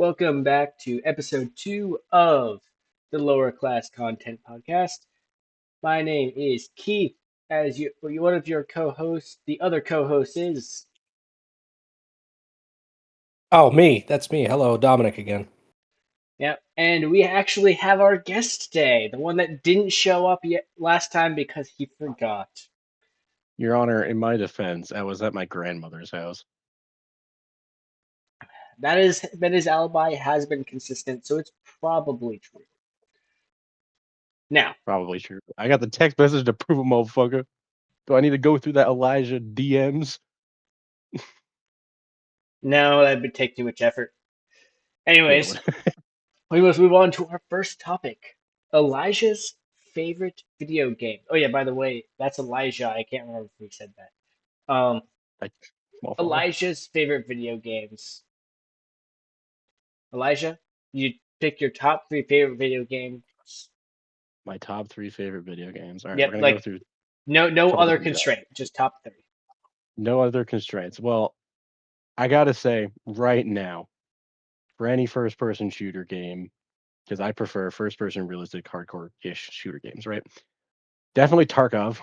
Welcome back to episode 2 of the Lower Class Content Podcast. My name is Keith. One of your co-hosts, the other co-host is. Oh, me. That's me. Hello, Dominic again. Yep, and we actually have our guest today, the one that didn't show up yet last time because he forgot. Your Honor, in my defense, I was at my grandmother's house. That is, but his alibi has been consistent, so it's probably true. Now, Probably true. I got the text message to prove it, motherfucker. Do I need to go through that Elijah DMs? no, that would take too much effort. Anyways, Yeah, we must move on to our first topic. Elijah's favorite video game. Oh yeah, by the way, that's Elijah. I can't remember if we said that. small fella. Elijah's favorite video games. Elijah, you pick your top 3 favorite video games. My top 3 favorite video games. All right, Yep, we're gonna go like through no a couple other different constraint, just top 3. No other constraints. Well, I gotta say, right now, for any first-person shooter game, because I prefer first-person realistic hardcore-ish shooter games, right? Definitely Tarkov.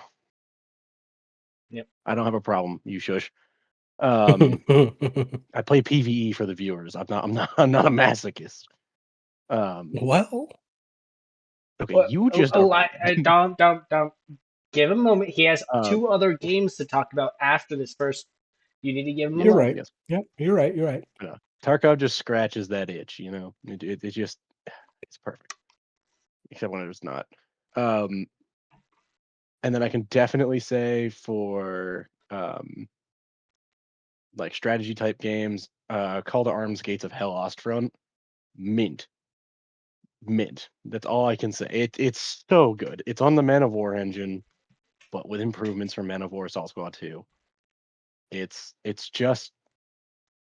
Yep. I don't have a problem. You shush. I play PvE for the viewers. I'm not a masochist. Well, Okay, Well, you just are bad. Dom, give him a moment. He has Uh, 2 other games to talk about after this first. You need to give him a you're moment. right. yes. Yep, you're right. You're right. Tarkov just scratches that itch, it just it's perfect. Except when it's not. And then I can definitely say for like strategy type games, Call to Arms Gates of Hell Ostfront, mint. Mint. That's all I can say. It's so good. It's on the Man of War engine, but with improvements from Man of War Assault Squad 2. It's just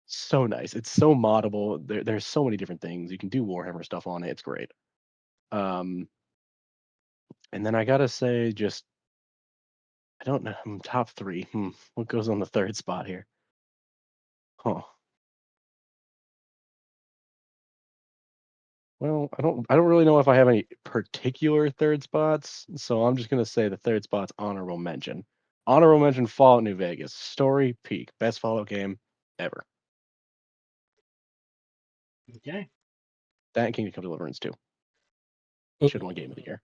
so nice. It's so moddable. There's so many different things. You can do Warhammer stuff on it. It's great. Um, and then I gotta say, just I don't know. Top 3. What goes on the third spot here? Huh. Well, I don't really know if I have any particular third spots, so I'm just gonna say the third spot's honorable mention. Honorable mention: Fallout New Vegas. Story peak. Best Fallout game ever. Okay. That and Kingdom Come Deliverance too. Should have won Game of the Year.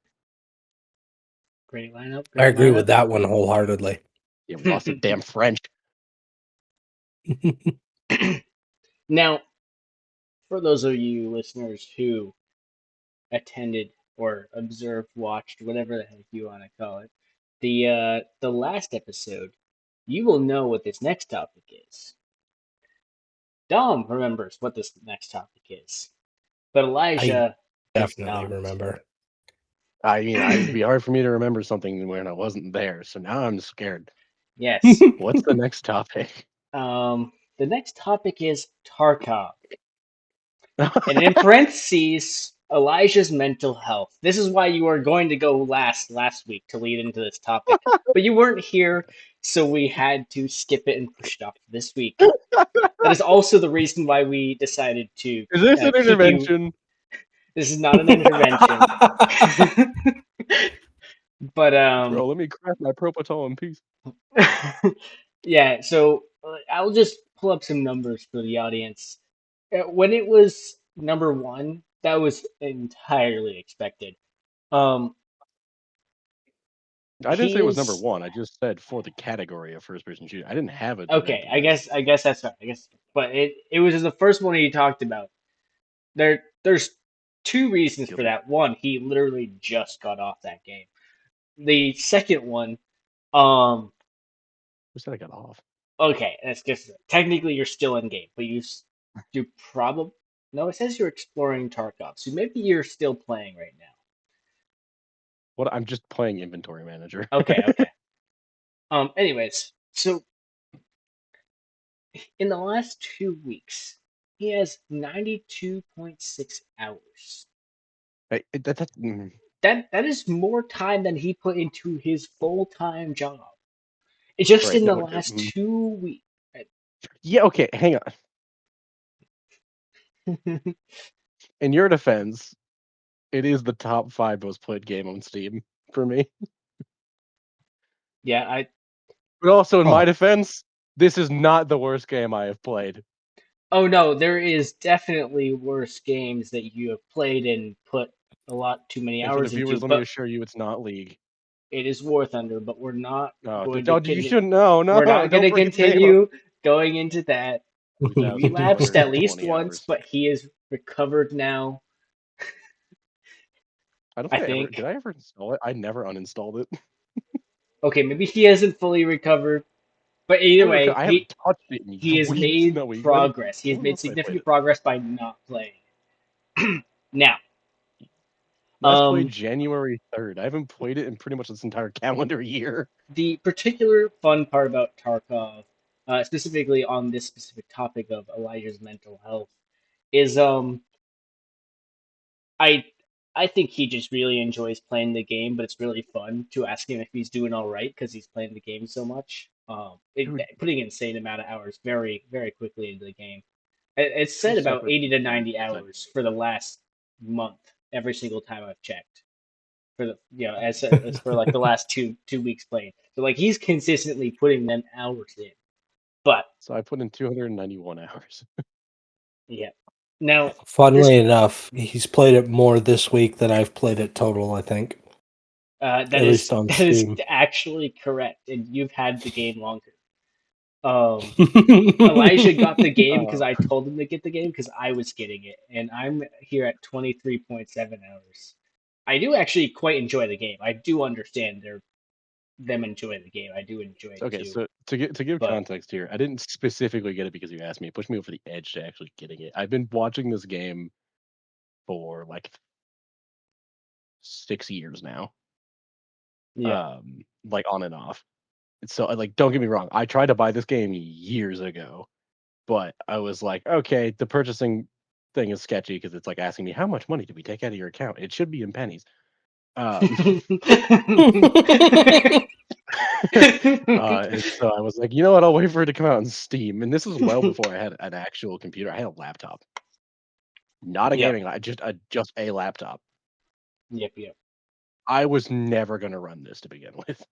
Great lineup. I agree with that one wholeheartedly. Yeah, we lost the damn French. Now, for those of you listeners who attended or observed, watched, whatever the heck you want to call it, the last episode, you will know what this next topic is. Dom remembers what this next topic is, but Elijah does Definitely not. remember. I mean, it'd be hard for me to remember something when I wasn't there, so now I'm scared. Yes. What's the next topic? The next topic is Tarkov. And in parentheses, Elijah's mental health. This is why you were going to go last week to lead into this topic. But you weren't here, so we had to skip it and push it off to this week. That is also the reason why we decided to Is this an keep you. intervention? This is not an intervention. But Bro, let me craft my Propital in peace. yeah, so I'll just pull up some numbers for the audience. When it was number 1, that was entirely expected. I didn't say it was number He's 1. I just said for the category of first-person shooter. I didn't have it. okay. I guess that's right. But it was the first one he talked about. There's 2 reasons for that. One, he literally just got off that game. The second one, Who said I got off? okay, that's just technically you're still in game, but you probably no. It says you're exploring Tarkov, so maybe you're still playing right now. What? I'm just playing Inventory Manager. Okay. Anyways, so in the last 2 weeks, he has 92.6 hours. That is more time than he put into his full-time job. It's just Right, in the no, last 2 weeks. Yeah, okay, hang on. In your defense, it is the top 5 most played game on Steam for me. Yeah, But also, in my Oh. defense, this is not the worst game I have played. oh no, there is definitely worse games that you have played and put a lot too many And for the hours into, viewers, let me but assure you, it's not League. it is War Thunder. But we're not Oh, going to you shouldn't. No, we're not going don't to bring its name up. continue going into that. He relapsed at least 2,220 once, hours. but he is recovered now. I don't I think I ever did. think. I ever install it? I never uninstalled it. Okay, maybe he hasn't fully recovered, but either way, I haven't touched it in he has weeks, made Snowy. progress. He has When made last I played significant it? progress by not playing. Now, Last played um, January 3rd. I haven't played it in pretty much this entire calendar year. the particular fun part about Tarkov, specifically on this specific topic of Elijah's mental health, is I I think he just really enjoys playing the game, but it's really fun to ask him if he's doing all right because he's playing the game so much. Dude, Putting an insane amount of hours very quickly into the game. It's two said about separate 80 to things. 90 hours for the last month. Every single time I've checked for the as for like the last two weeks playing. So like he's consistently putting them hours in. But So I put in 291 hours. yeah, now this Funnily enough, he's played it more this week than I've played it total, I think. that At least is on that is Steam. actually correct, and you've had the game longer. Um, Elijah got the game because Uh, I told him to get the game because I was getting it, and I'm here at 23.7 hours. I do actually quite enjoy the game. I do understand them enjoying the game. I do enjoy it okay, too. so to give But context here, I didn't specifically get it because you asked me. It pushed me over the edge to actually getting it. I've been watching this game for like 6 years now, yeah. like on and off. So like, don't get me wrong. I tried to buy this game years ago, but I was like, okay, the purchasing thing is sketchy because it's like asking me how much money did we take out of your account. It should be in pennies. Um, and so I was like, you know what? I'll wait for it to come out on Steam. And this was well before I had an actual computer. I had a laptop, not a Yep. gaming, just a laptop. Yep. I was never gonna run this to begin with.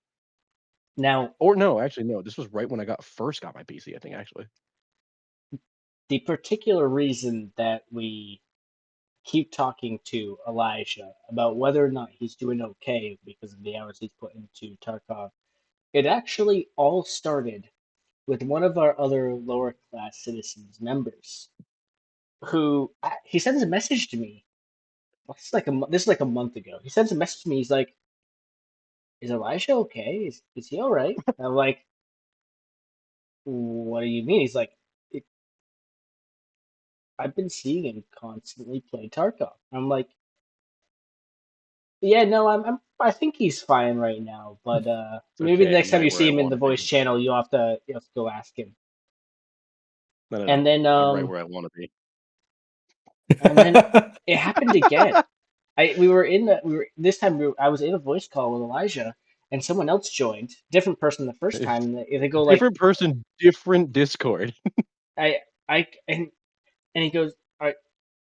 Now, Or no, actually, no. This was right when I first got my PC. I think actually. the particular reason that we keep talking to Elijah about whether or not he's doing okay because of the hours he's put into Tarkov, it actually all started with one of our other lower class citizens members who he sends a message to me. This is like a month ago. He sends a message to me. He's like, "Is Elijah okay? Is he all right?" And I'm like, "What do you mean?" He's like, "I've been seeing him constantly play Tarkov." I'm like, "Yeah, no, I think he's fine right now, but It's maybe the okay. next I'm time right you where see I him in want the to voice be. channel, you have to go ask him." No. And then I'm right where I want to be. and then it happened again. We were this time I was in a voice call with Elijah and someone else joined, different person the first time, and they go like, Different person, different Discord. I I and he goes,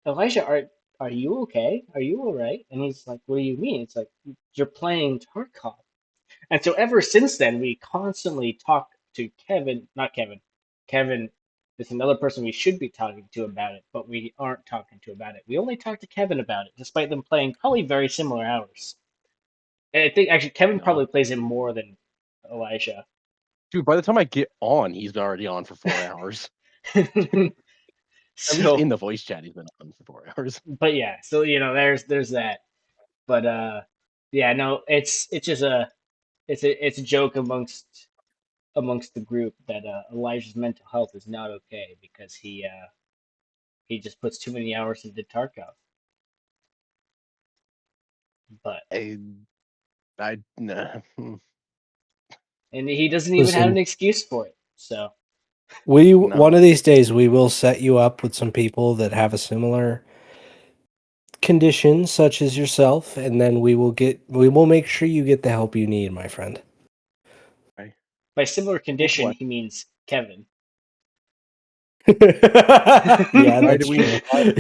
Elijah, are you okay? Are you all right?" And he's like, "What do you mean?" It's like, "You're playing Tarkov." And so ever since then, we constantly talk to Kevin, not Kevin. Kevin is another person we should be talking to about it, but we aren't talking to about it. We only talk to Kevin about it, despite them playing probably very similar hours. And I think actually Kevin No. probably plays it more than Elijah. Dude, by the time I get on, he's already on for 4 hours. At least So, in the voice chat, he's been on for 4 hours. but yeah, so there's that. But yeah, no, it's just it's a joke amongst the group that Elijah's mental health is not okay because he just puts too many hours into Tarkov. But I, nah. and he doesn't even have an Listen, excuse for it. So one No. of these days we will set you up with some people that have a similar condition such as yourself, and then we will make sure you get the help you need, my friend. I, by similar with condition, what? he means Kevin. Yeah, Why that's do we true. why do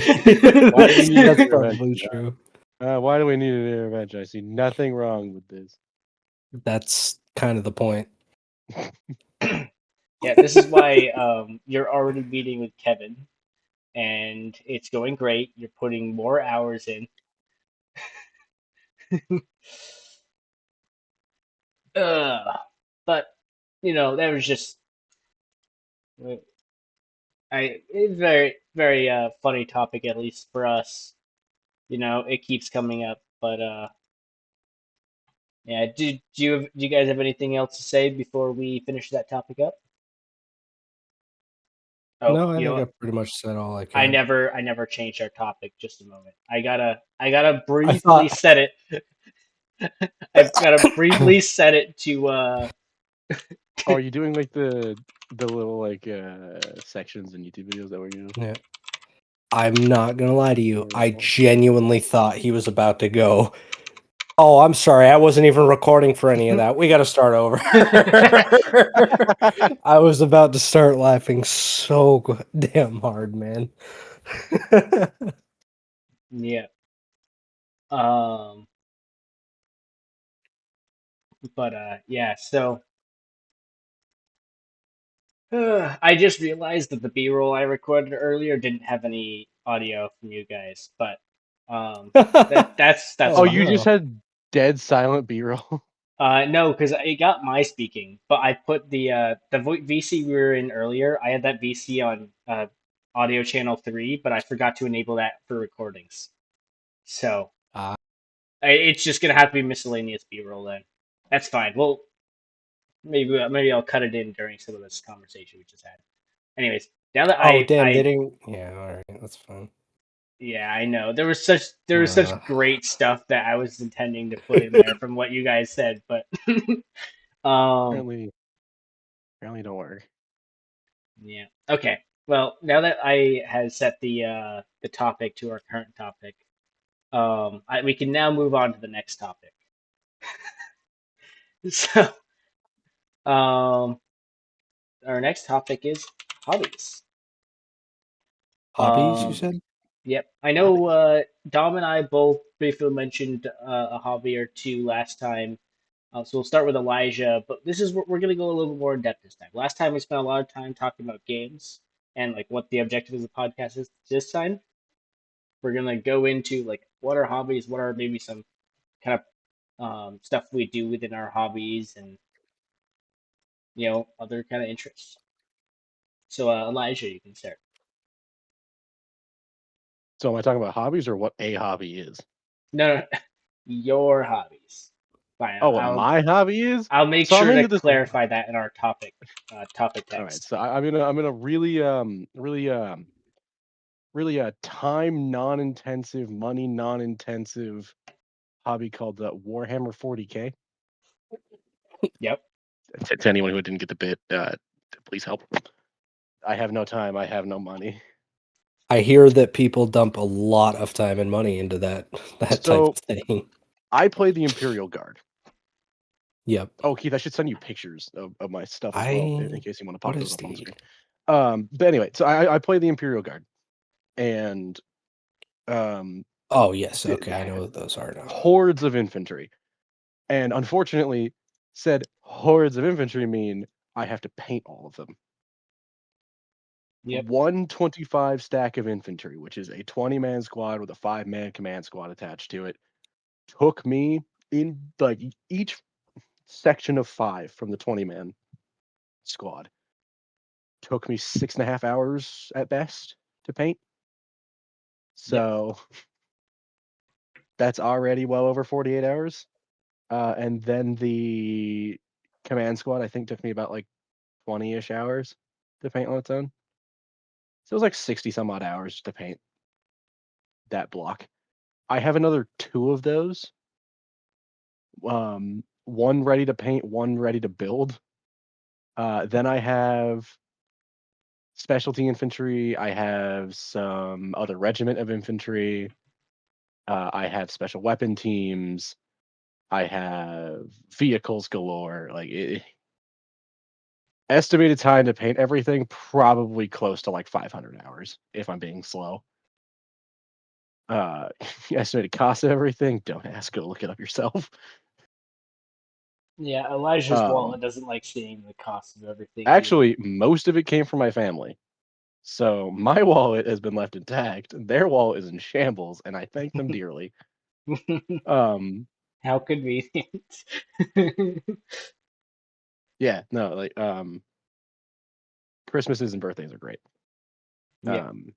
we need an That's probably intervention? true. Why do we need an intervention? I see nothing wrong with this. That's kind of the point. Yeah, this is why you're already meeting with Kevin, and it's going great. You're putting more hours in. But that was just it's very funny topic, at least for us. It keeps coming up, but yeah. Do you guys have anything else to say before we finish that topic up? Oh, No, I you know think I what? pretty much said all I I can. never I never changed our topic. Just a moment. I gotta I briefly thought set it. I've gotta briefly set it to. Oh, are you doing like the little like sections in YouTube videos that we're doing? yeah. I'm not gonna lie to you. I Oh. genuinely thought he was about to go. Oh, I'm sorry. I wasn't even recording for any of that. We got to start over. I was about to start laughing so damn hard, man. Yeah. Um. But yeah. So I just realized that the B-roll I recorded earlier didn't have any audio from you guys, but um, that's Oh, Oh you fine. just no. had dead silent B-roll. No, because it got my speaking, but I put the VC we were in earlier. I had that VC on audio channel 3, but I forgot to enable that for recordings. So Uh, it's just gonna have to be miscellaneous B-roll then. That's fine. Well, maybe I'll cut it in during some of this conversation we just had. Anyways, now that oh I damn, they I didn't. Yeah, all right, that's fine. yeah, I know. There was such Uh, great stuff that I was intending to put in there from what you guys said, but um apparently, apparently don't work. yeah. Okay. Well, now that I have set the topic to our current topic, we can now move on to the next topic. So, um our next topic is hobbies. hobbies, you Um said? yep. I know Hobbies. Dom and I both briefly mentioned a hobby or two last time. So we'll start with Elijah, but this is we're going to go a little bit more in depth this time. Last time we spent a lot of time talking about games and like what the objective of the podcast is. This time we're going to go into like what are hobbies, what are maybe some kind of stuff we do within our hobbies, and other kind of interests. So Elijah, you can start. So am I talking about hobbies or what a hobby is? No, no, your hobbies. Fine. Oh, what I'll my hobby is? I'll make So I'm sure to into this. clarify that in our topic All right, text. so I'm in a really time non-intensive, money non-intensive hobby called Warhammer 40K. Yep. To anyone who didn't get the bit, please help. I have no time. I have no money. I hear that people dump a lot of time and money into that type So of thing. I play the Imperial Guard. Yep. Oh, Keith, I should send you pictures of my stuff as well, in I case you want to what pop those is up on the the screen. But anyway, so I play the Imperial Guard, and um, Oh yes, the, okay, I know what those are now. hordes of infantry. And unfortunately, said hordes of infantry mean I have to paint all of them. Yep. 125 stack of infantry, which is a 20-man squad with a 5-man command squad attached to it, took me in like each section of 5 from the 20-man squad took me 6.5 hours at best to paint. Yep. So that's already well over 48 hours. And then the command squad, I think, took me about like 20-ish hours to paint on its own. So it was like 60 some odd hours to paint that block. I have another 2 of those. One ready to paint, one ready to build. Then I have specialty infantry. I have some other regiment of infantry. I have special weapon teams. I have vehicles galore. Like Estimated time to paint everything, probably close to like 500 hours, if I'm being slow. Estimated cost of everything, don't ask, go look it up yourself. Yeah, Elijah's Um, wallet doesn't like seeing the cost of everything either. Actually, most of it came from my family. So my wallet has been left intact. Their wallet is in shambles, and I thank them dearly. Um, How convenient. yeah, no, like Christmases and birthdays are great. Yeah. Um,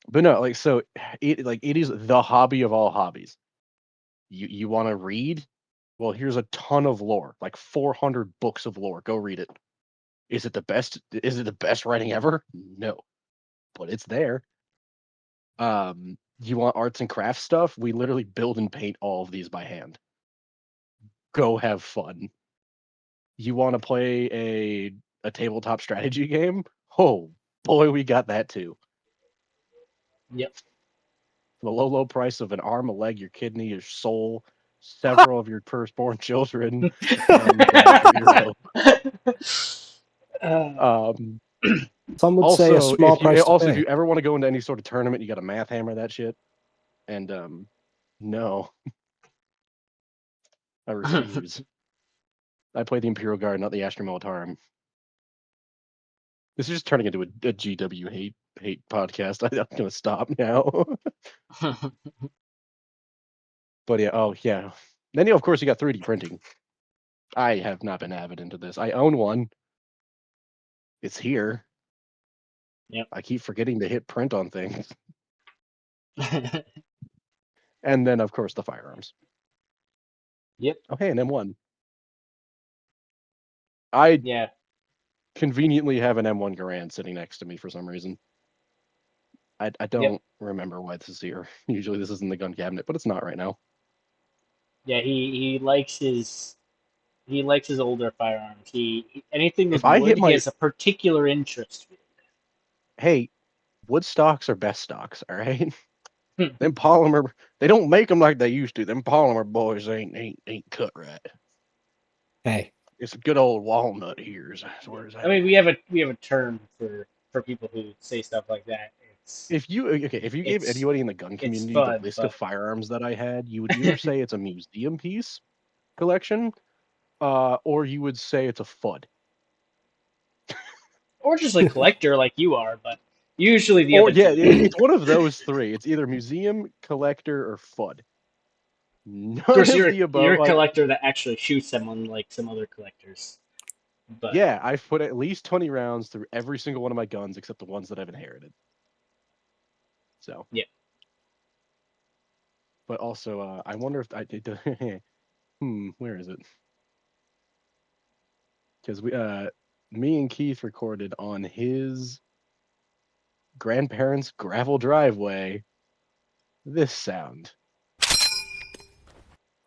but no, like so it is the hobby of all hobbies. You want to read? Well, here's a ton of lore, like 400 books of lore. Go read it. Is it the best? Is it the best writing ever? No, but it's there. You want arts and crafts stuff? We literally build and paint all of these by hand. Go have fun. You want to play a tabletop strategy game? Oh boy, we got that too. Yep. The low price of an arm, a leg, your kidney, your soul, several of your firstborn children, and your rope. uh, Um, Some would say a also, small price to if pay. you ever want to go into any sort of tournament, you got to math hammer that shit. And no, I refuse. I play the Imperial Guard, not the Astra Militarum. This is just turning into a GW hate podcast. I'm gonna stop now. But yeah, oh yeah. Then of course you got 3D printing. I have not been avid into this. I own one. It's here. yep. I keep forgetting to hit print on things. And then of course the firearms. Yep. Oh hey, an M1. I Yeah. conveniently have an M1 Garand sitting next to me for some reason. I Yep. don't remember why this is here. Usually this is in the gun cabinet, but it's not right now. Yeah. He likes his older firearms. Anything If with I hit wood, he my has a particular interest hey, wood stocks are best stocks, all right? with. Them polymer, they don't make them like they used to. Them polymer boys ain't cut right. Hey, It's a good old walnut here. Is where it's I at. mean, we have a term for people who say stuff like that. If you gave It's anybody in the gun it's community the fun, list of but firearms that I had, you would either say it's a museum piece collection, or you would say it's a FUD. or just a collector like you are, but usually the Or other yeah, two. it's one of those three. It's either museum, collector, or FUD. Of None course, of you're the you're above. a Like, collector that actually shoots someone like some other collectors. But yeah, I've put at least 20 rounds through every single one of my guns except the ones that I've inherited. So, yeah, but also, I wonder if I did. Where is it? Because me and Keith recorded on his grandparents' gravel driveway this sound.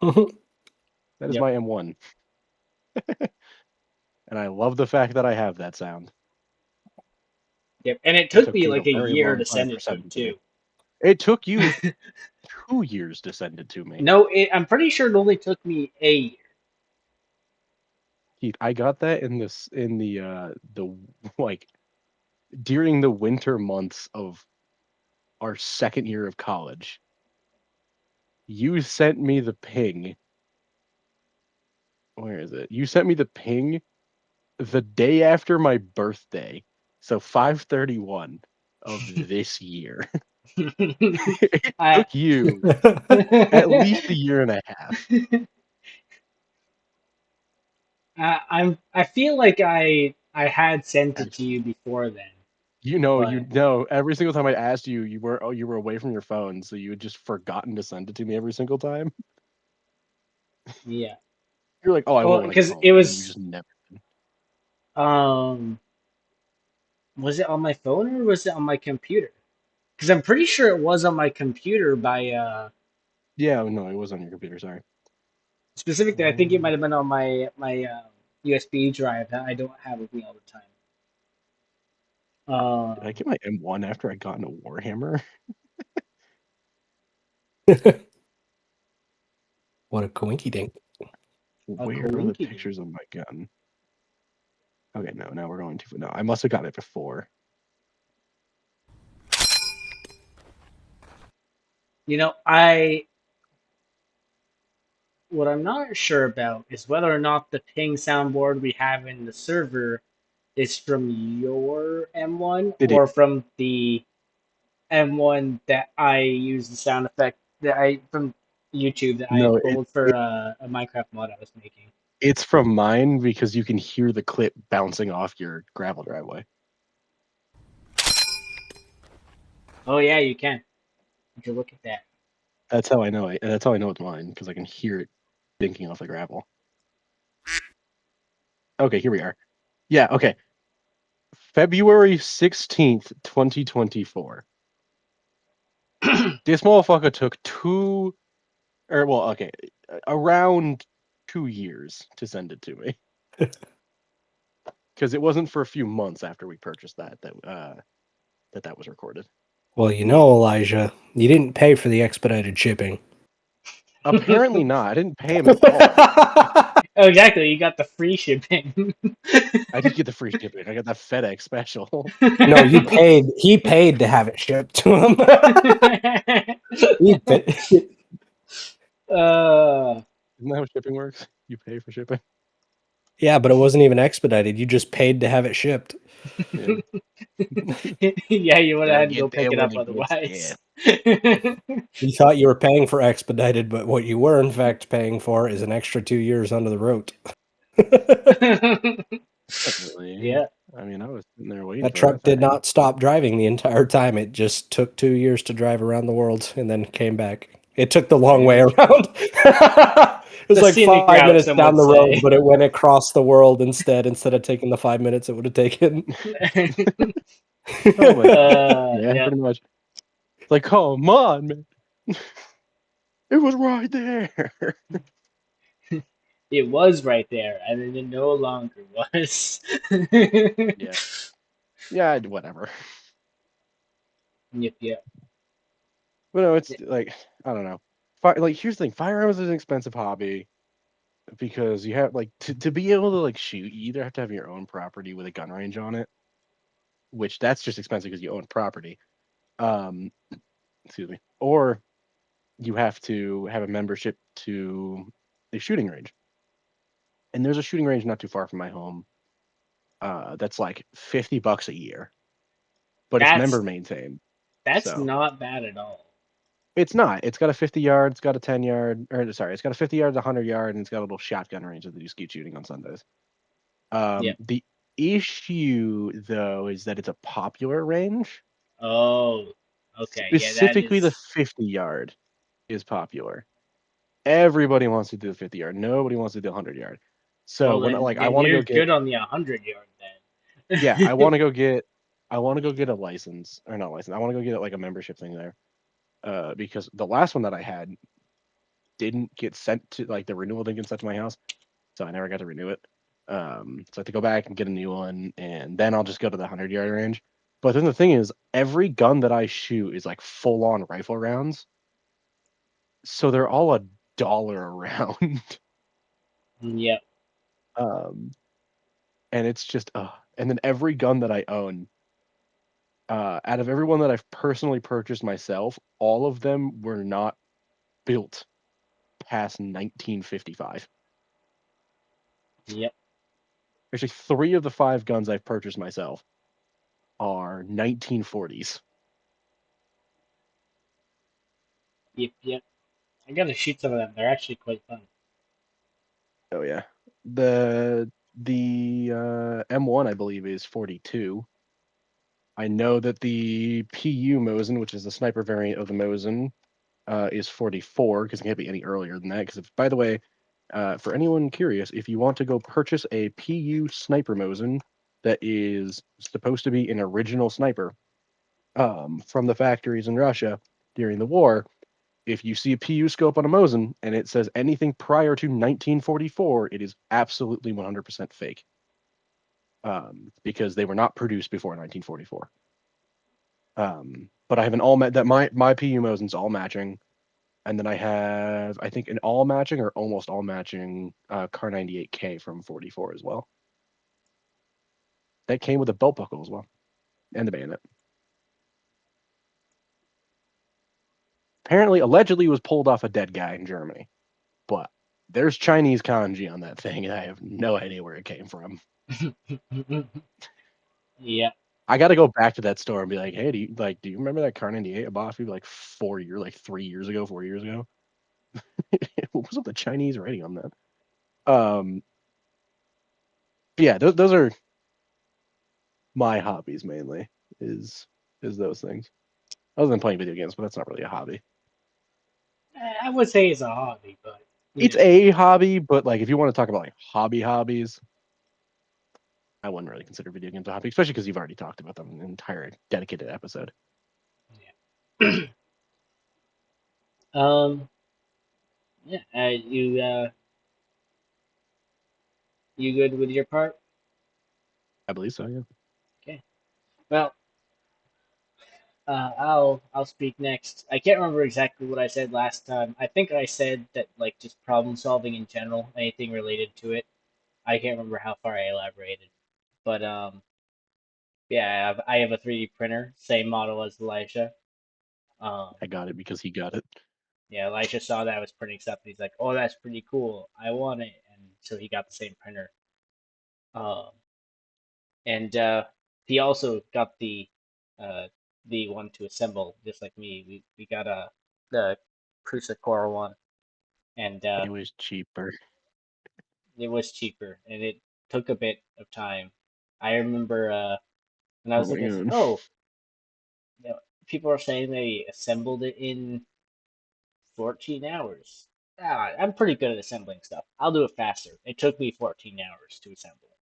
That is yep, my M1, and I love the fact that I have that sound. yep. And it It took took me Keith a like a very year long to time send for it to him sending to me. too. It took you 2 years to send it to me. No, I'm pretty sure it only took me a year. Keith, I got that in the like during the winter months of our second year of college. You sent me the ping. Where is it? You sent me the ping the day after my birthday. So 5/31 of this year. It I took you at least a year and a half. I feel like I had sent it to you before then, You but know, every single time I asked you, you were away from your phone, so you had just forgotten to send it to me every single time. yeah. You're like, oh, I will Well, when I get because home, it and then you was just never. um was it on my phone or was it on my computer? Because I'm pretty sure it was on my computer by Yeah, no, it was on your computer. Sorry. specifically. I think it might have been on my USB drive that I don't have with me all the time. Did I get my M1 after I got into Warhammer? what a coinky dink. A Where are the coinky dink. pictures of my gun? Okay, no, now we're going to. No, I must have got it before. I what I'm not sure about is whether or not the ping soundboard we have in the server is from your M1 It is. or from the M1 that I use the sound effect that I from YouTube that I No, pulled for a Minecraft mod I was making. it's from mine because you can hear the clip bouncing off your gravel driveway. Oh yeah, you can. You can look at that. That's how I know it. That's how I know it's mine because I can hear it dinking off the gravel. Okay, here we are. Yeah, okay. February 16th, 2024. This motherfucker took around 2 years to send it to me. Because it wasn't for a few months after we purchased that was recorded. Well, Elijah, you didn't pay for the expedited shipping. Apparently not. I didn't pay him at all. Oh, exactly. You got the free shipping. I did get the free shipping. I got that FedEx special. No, you paid. He paid to have it shipped to him. He paid. uh, Isn't that how shipping works? You pay for shipping. Yeah, but it wasn't even expedited. You just paid to have it shipped. Yeah. yeah, you would have Gotta had to go get pick there it where up the goods otherwise. get. You thought you were paying for expedited, but what you were in fact paying for is an extra 2 years under the road. Definitely. Yeah. I mean, I was sitting there waiting That for truck that did thing. not stop driving the entire time. It just took 2 years to drive around the world and then came back. It took the long way Damn around. straight. It was The like scenic 5 route, minutes some down would the road, say. but it went across the world instead of taking the 5 minutes it would have taken. Oh my god. Yeah, Yeah. pretty much. It's like, come on, man. It was right there. It was right there, and then it no longer was. Yeah. Yeah, whatever. Yep, yep. But no, it's like, I don't know. Like, here's the thing, firearms is an expensive hobby because you have, like, to be able to, like, shoot, you either have to have your own property with a gun range on it, which that's just expensive because you own property. Um, excuse me. Or you have to have a membership to a shooting range. And there's a shooting range not too far from my home. That's like $50 a year, but it's member That's maintained. that's So not bad at all. it's not. It's got a 50 yard, it's got a 10 yard, or sorry, it's got a 50 yard, a 100 yard, and it's got a little shotgun range that they do skeet shooting on Sundays. Yep. The issue though is that it's a popular range. Oh, okay. Yeah, that Specifically, the is. 50 yard is popular. Everybody wants to do the 50 yard. Nobody wants to do the 100 yard. So Well, when then, like I then want to you're go get good on the 100 yard yeah, I then. want to go get I want to go get a license or not license. I want to go get like a membership thing there. Because the last one that I had didn't get sent to like the renewal didn't get sent to my house, so I never got to renew it. So I have to go back and get a new one, and then I'll just go to the 100 yard range. But then the thing is, every gun that I shoot is like full on rifle rounds, so they're all $1 a round. Yep. um, and it's just and then every gun that I own, out of every one that I've personally purchased myself, all of them were not built past 1955. Yep. Actually, 3 of the 5 guns I've purchased myself are 1940s. Yep. Yep. I gotta shoot some of them. They're actually quite fun. Oh yeah, the M1 I believe is 42. I know that the PU Mosin, which is the sniper variant of the Mosin, is 44 because it can't be any earlier than that. Because by the way, for anyone curious, if you want to go purchase a PU sniper Mosin that is supposed to be an original sniper from the factories in Russia during the war, if you see a PU scope on a Mosin and it says anything prior to 1944, it is absolutely 100% fake because they were not produced before 1944. But I have an all that my PU Mosin's all matching, and then I have I think an all matching or almost all matching Car 98K from 44 as well. that came with a belt buckle as well, and the bayonet. Apparently, allegedly, was pulled off a dead guy in Germany, but there's Chinese kanji on that thing, and I have no idea where it came from. Yeah. I got to go back to that store and be like, hey, do you remember that Car 98 I bought for you like 3 years ago, 4 years ago? What was up the Chinese writing on that? Yeah, those are my hobbies mainly. Is those things other than playing video games, but that's not really a hobby. I would say it's a hobby, but you It's know, a hobby, but like if you want to talk about like hobbies, I wouldn't really consider video games a hobby, especially because you've already talked about them in an entire dedicated episode. yeah. um, yeah. You good with your part? I believe so. Yeah. Okay. Well, I'll speak next. I can't remember exactly what I said last time. I think I said that like just problem solving in general, anything related to it. I can't remember how far I elaborated, but yeah, I have a 3D printer, same model as Elisha. Um, I got it because he got it. yeah, Elisha saw that I was printing stuff, and he's like, "Oh, that's pretty cool. I want it," and so he got the same printer. Um, and he also got the one to assemble, just like me. We got the Prusa Core one, and It was cheaper. it was cheaper, and it took a bit of time. I remember when I Oh was my looking, I said, god. "Oh, you know, people are saying they assembled it in 14 hours." I'm pretty good at assembling stuff. I'll do it faster. It took me 14 hours to assemble it.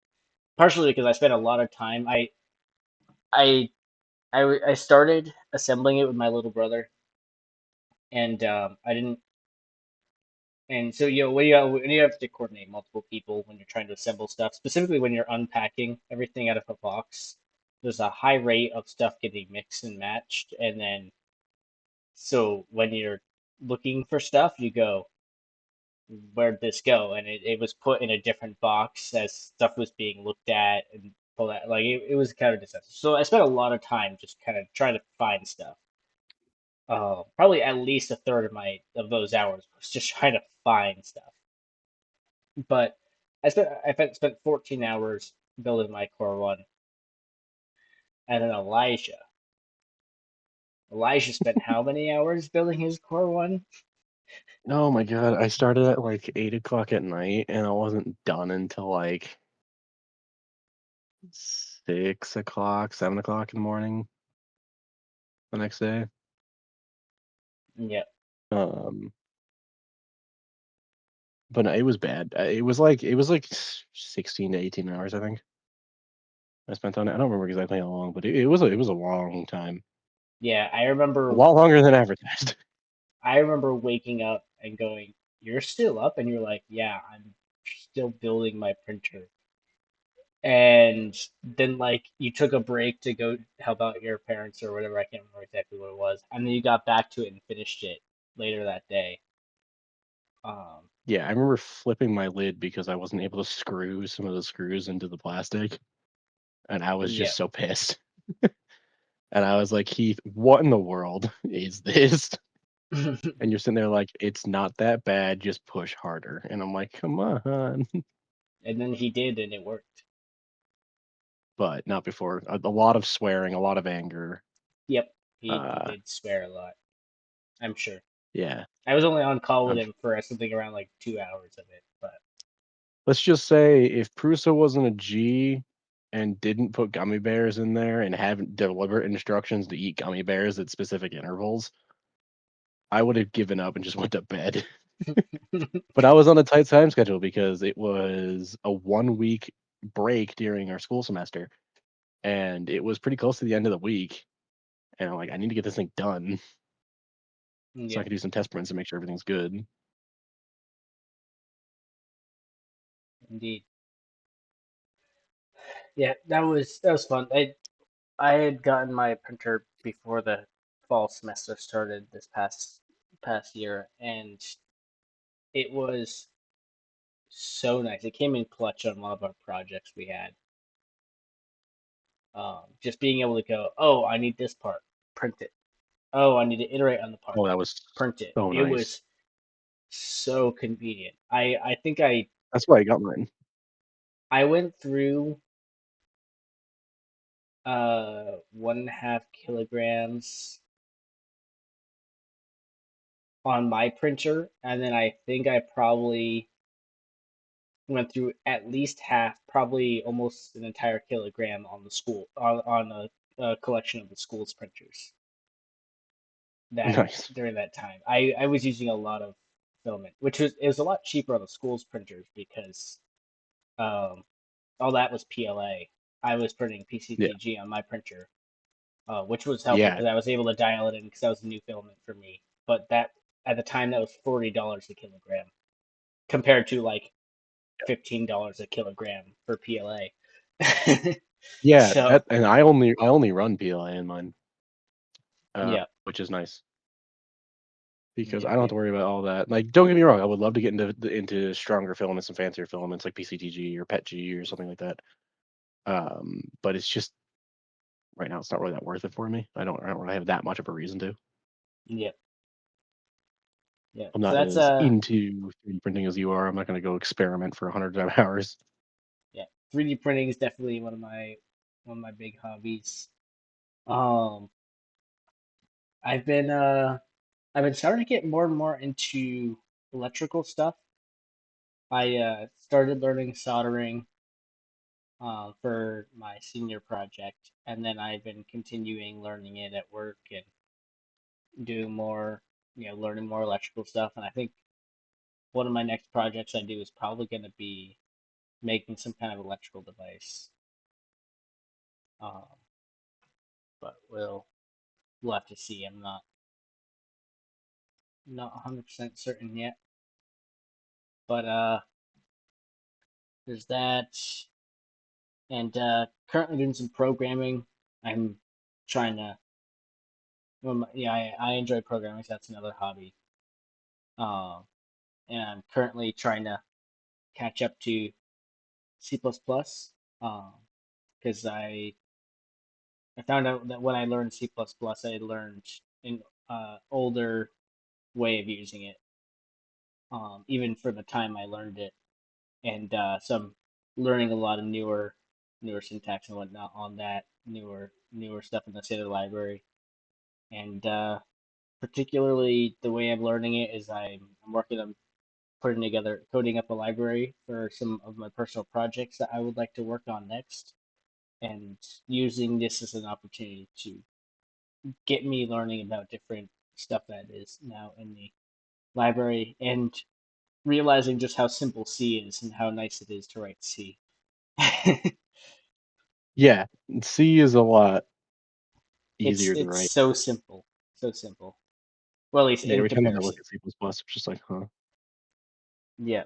Partially because I spent a lot of time. I I started assembling it with my little brother, and I didn't. And so when you have to coordinate multiple people when you're trying to assemble stuff, specifically when you're unpacking everything out of a box, there's a high rate of stuff getting mixed and matched, and then so when you're looking for stuff, you go, "Where'd this go?" And it was put in a different box as stuff was being looked at and pulled out. Like it was kind of disaster. So I spent a lot of time just kind of trying to find stuff. Probably at least a third of those hours was just trying to find stuff. But I spent 14 hours building my core one, and then Elijah spent how many hours building his core one? Oh my god. I started at like 8 o'clock at night and I wasn't done until like 6 o'clock, 7 o'clock in the morning the next day. Yeah, Um but no, it was bad. It was like 16 to 18 hours, I think. I spent on it. I don't remember exactly how long, but it was a long time. yeah. I A remember lot longer than advertised. I remember waking up and going, "You're still up?" And you're like, "Yeah, I'm still building my printer." And then like you took a break to go help out your parents or whatever. I can't remember exactly what it was. And then you got back to it and finished it later that day. Um, Yeah, I remember flipping my lid because I wasn't able to screw some of the screws into the plastic, and I was yeah. just so pissed. And I was like, Heath, what in the world is this? And you're sitting there like, it's not that bad, just push harder. And I'm like, come on. And then he did, and it worked. But not before. A lot of swearing, a lot of anger. Yep, he Uh, did swear a lot. I'm sure. yeah. I was only on call with Um, him for something around like 2 hours of it, but let's just say if Prusa wasn't a G and didn't put gummy bears in there and have deliberate instructions to eat gummy bears at specific intervals, I would have given up and just went to bed. But I was on a tight time schedule because it was a 1 week break during our school semester, and it was pretty close to the end of the week. And I'm like, I need to get this thing done so I yeah, can do some test prints and make sure everything's good. indeed. Yeah, that was fun. I had gotten my printer before the fall semester started this past year, and it was so nice. It came in clutch on one of our projects we had. Just being able to go, oh, I need this part, print it. Oh, I need to iterate on the part, Oh, that was print it. so It nice. was so convenient. I think That's why I got mine. I went through 1.5 kilograms on my printer, and then I think I probably went through at least half, probably almost an entire kilogram on the school on a collection of the school's printers that Nice. during that time. I was using a lot of filament, which was it was a lot cheaper on the school's printers because um all that was PLA. I was printing Yeah. PCTG on my printer, which was helpful Yeah. because I was able to dial it in because that was a new filament for me. But that at the time that was $40 a kilogram compared to like $15 a kilogram for PLA. Yeah. So That and I only run PLA in mine, yeah, which is nice because I yep, don't have yep, to worry about all that. Like, don't get me wrong, I would love to get into stronger filaments and fancier filaments like PCTG or PETG or something like that. But it's just right now it's not really that worth it for me. I don't really have that much of a reason to. yep, yep. I'm So not that's as into 3D printing as you are. I'm not going to go experiment for 100 hours. yeah, 3D printing is definitely one of my big hobbies. Um, I've been I've been starting to get more and more into electrical stuff. I started learning soldering for my senior project, and then I've been continuing learning it at work and doing more, learning more electrical stuff. And I think one of my next projects I do is probably going to be making some kind of electrical device. Um, but we'll have to see. I'm not 100% certain yet. But there's that, and currently doing some programming. I'm trying to. Well, yeah, I enjoy programming, so that's another hobby. Um, and I'm currently trying to catch up to C++, because I found out that when I learned C++, I learned an older way of using it, even for the time I learned it, and so I'm learning a lot of newer syntax and whatnot on that newer stuff in the standard library, and particularly the way I'm learning it is I'm working on putting together coding up a library for some of my personal projects that I would like to work on next, and using this as an opportunity to get me learning about different stuff that is now in the library and realizing just how simple C is and how nice it is to write C. Yeah, C is a lot it's easier to it's write. so simple, so simple. Well, at least Yeah, in every time I look comparison. at C++, it's just like, huh. Yeah,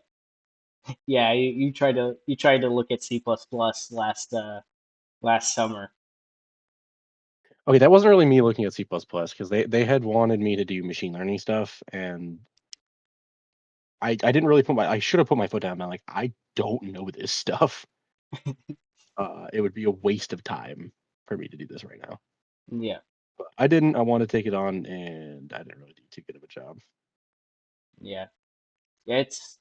yeah. You tried to look at C plus plus last summer. Okay, that wasn't really me looking at C++ because they had wanted me to do machine learning stuff, and I didn't really I should have put my foot down. I'm like, I don't know this stuff. It would be a waste of time for me to do this right now. Yeah, But I didn't. I wanted to take it on, and I didn't really do too good of a job. yeah, yeah. It's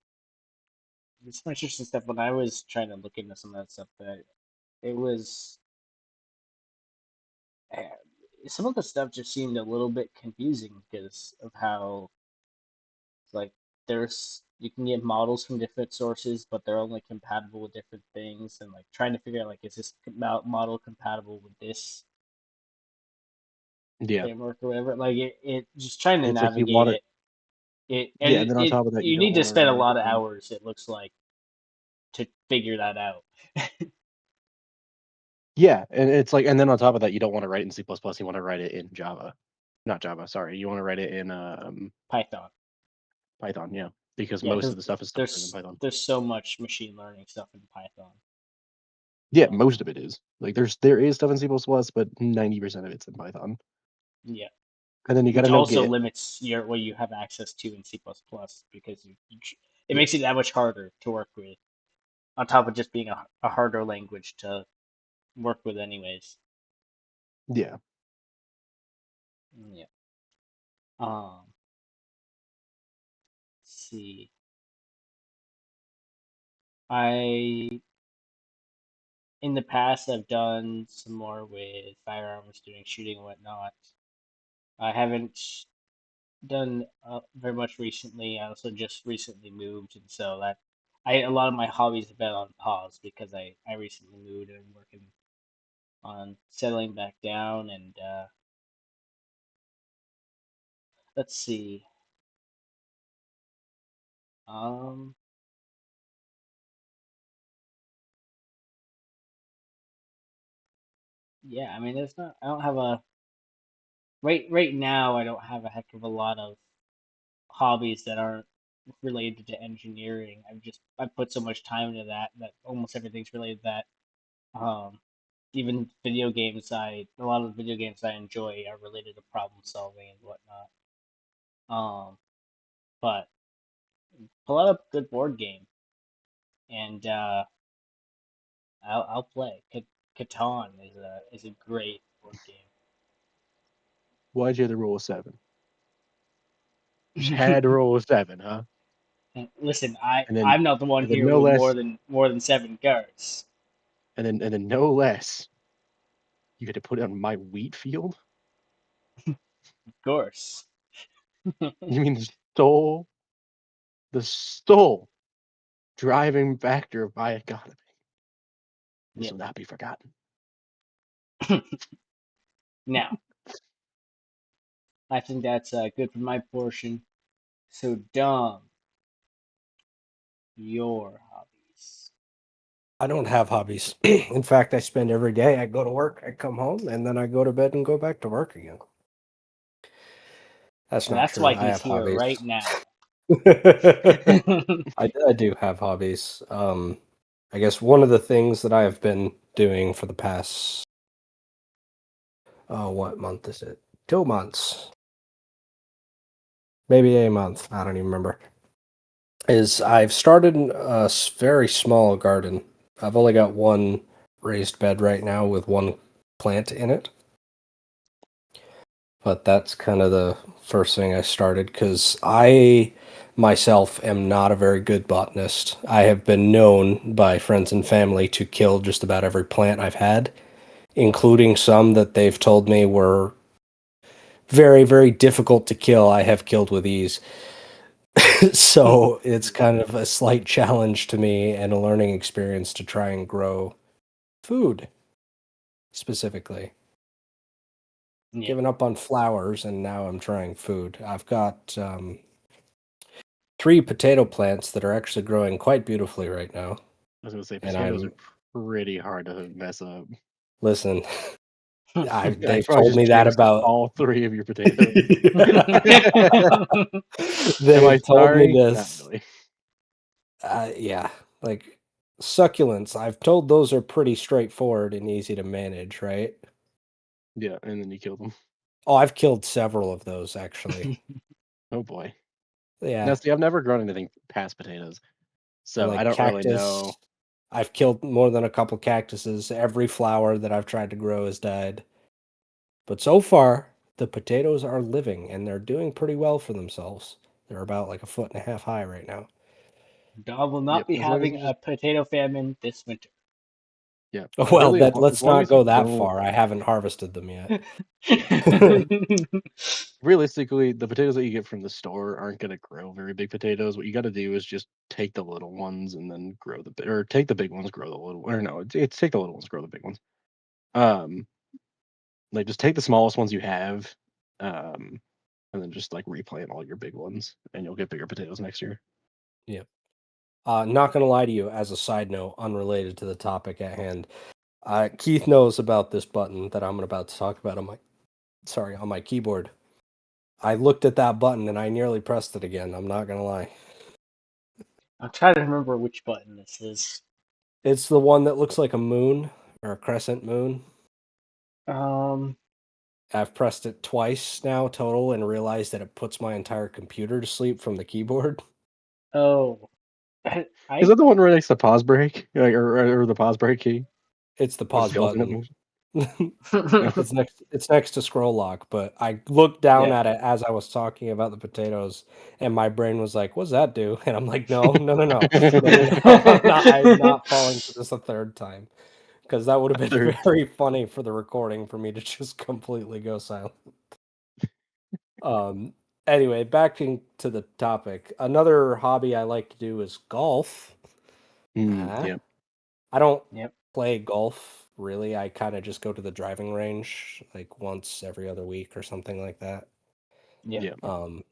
some interesting stuff. When I was trying to look into some of that stuff, that it was eh, some of the stuff just seemed a little bit confusing because of how like there's you can get models from different sources, but they're only compatible with different things, and like trying to figure out like is this model compatible with this Yeah, framework or whatever. Like it just trying to it's like you navigate want it. it. It and Yeah, and then on it top of that, you you don't need to want to spend a write lot it of in. hours. It looks like to figure that out. Yeah, and it's like, and then on top of that, you don't want to write it in C++. You want to write it in Java, not Java. Sorry, you want to write it in Python. Python. Yeah, because Yeah, most because of the stuff is still written in there's Python. there's so much machine learning stuff in Python. Yeah, most Um, of it is. Like there is stuff in C++, but 90% of it's in Python. yeah, And then you got to which know also Git. limits your what you have access to in C++ because it Yeah, makes it that much harder to work with. On top of just being a harder language to work with anyways. Yeah. Yeah. Um, let's see. I in the past I've done some more with firearms, doing shooting and whatnot. I haven't done very much recently. I also just recently moved, and so that a lot of my hobbies have been on pause because I recently moved and I'm working on settling back down. And let's see. Um, yeah, I mean, there's not. I don't have a right now. I don't have a heck of a lot of hobbies that aren't related to engineering. I put so much time into that almost everything's related to that. Um, Even video games, a lot of the video games I enjoy are related to problem solving and whatnot. Um, but pull out a good board game and I'll play. Catan is a great board Why'd you have to roll a 7? Just had to game. roll a 7, huh? And listen, I And then I'm not the one and then here no with less more than 7 cards. and then no less. You had to put it on my wheat field? Of course. You mean the sole driving factor of my economy. This Yep. will not be forgotten. Now, I think that's good for my portion. So, Dom, your hobbies. I don't have hobbies. In fact, I spend every day. I go to work, I come home, and then I go to bed and go back to work again. That's And not that's true. why I he's have here hobbies. right now. I do have hobbies. I guess one of the things that I have been doing for the past, oh, what month is it? 2 months, maybe a month. I don't even remember. Is I've started a very small garden. I've only got one raised bed right now with one plant in it. But that's kind of the first thing I started because I myself am not a very good botanist. I have been known by friends and family to kill just about every plant I've had, including some that they've told me were very, very difficult to kill. I have killed with ease. So it's kind of a slight challenge to me and a learning experience to try and grow food specifically. Yeah. Given up on flowers and now I'm trying food. I've got 3 potato plants that are actually growing quite beautifully right now. I was gonna say And potatoes are I'm pretty hard to mess up. listen, I they've probably told just me that jinxed about all 3 of your potatoes. Am I they've told me sorry? Not this. really. Yeah, like succulents. I've told those are pretty straightforward and easy to manage, right? Yeah, and then you killed them. Oh, I've killed several of those actually. Oh boy. Now Yeah, see, I've never grown anything past potatoes, so I like don't really know. cactus. I've killed more than a couple cactuses. Every flower that I've tried to grow has died. But so far, the potatoes are living and they're doing pretty well for themselves. They're about like a foot and a half high right now. Dom will not Yep, be as long as having you a just potato famine this winter. yeah, Well, really that as let's long not as you go that don't far. I haven't harvested them yet. realistically, the potatoes that you get from the store aren't going to grow very big potatoes. What you got to do is just take the little ones and then grow or take the big ones, grow the little, or no, it's take the little ones, grow the big ones. Um, like just take the smallest ones you have, um, and then just like replant all your big ones, and you'll get bigger potatoes next year. Yeah. Not gonna lie to you, as a side note, unrelated to the topic at hand, Keith knows about this button that I'm about to talk about on my keyboard. I looked at that button and I nearly pressed it again. I'm not gonna lie. I'm trying to remember which button this is. It's the one that looks like a moon or a crescent moon. Um. I've pressed it twice now total and realized that it puts my entire computer to sleep from the keyboard. Oh. Is I that the one right next to pause break, like, or the pause break key? It's the Was pause it the alternate button. motion? It's next to scroll lock, but I looked down Yeah. at it as I was talking about the potatoes, and my brain was like, "What's that do?" And I'm like, "No, no, no, no, no, no, no. I'm not falling for this a third time, because that would have A been third. very funny for the recording for me to just completely go silent." Um. Anyway, back to the topic. Another hobby I like to do is golf. Uh, Yeah. I don't Yep. play golf really. I kind of just go to the driving range like once every other week or something like that. Yep. Yeah. Um,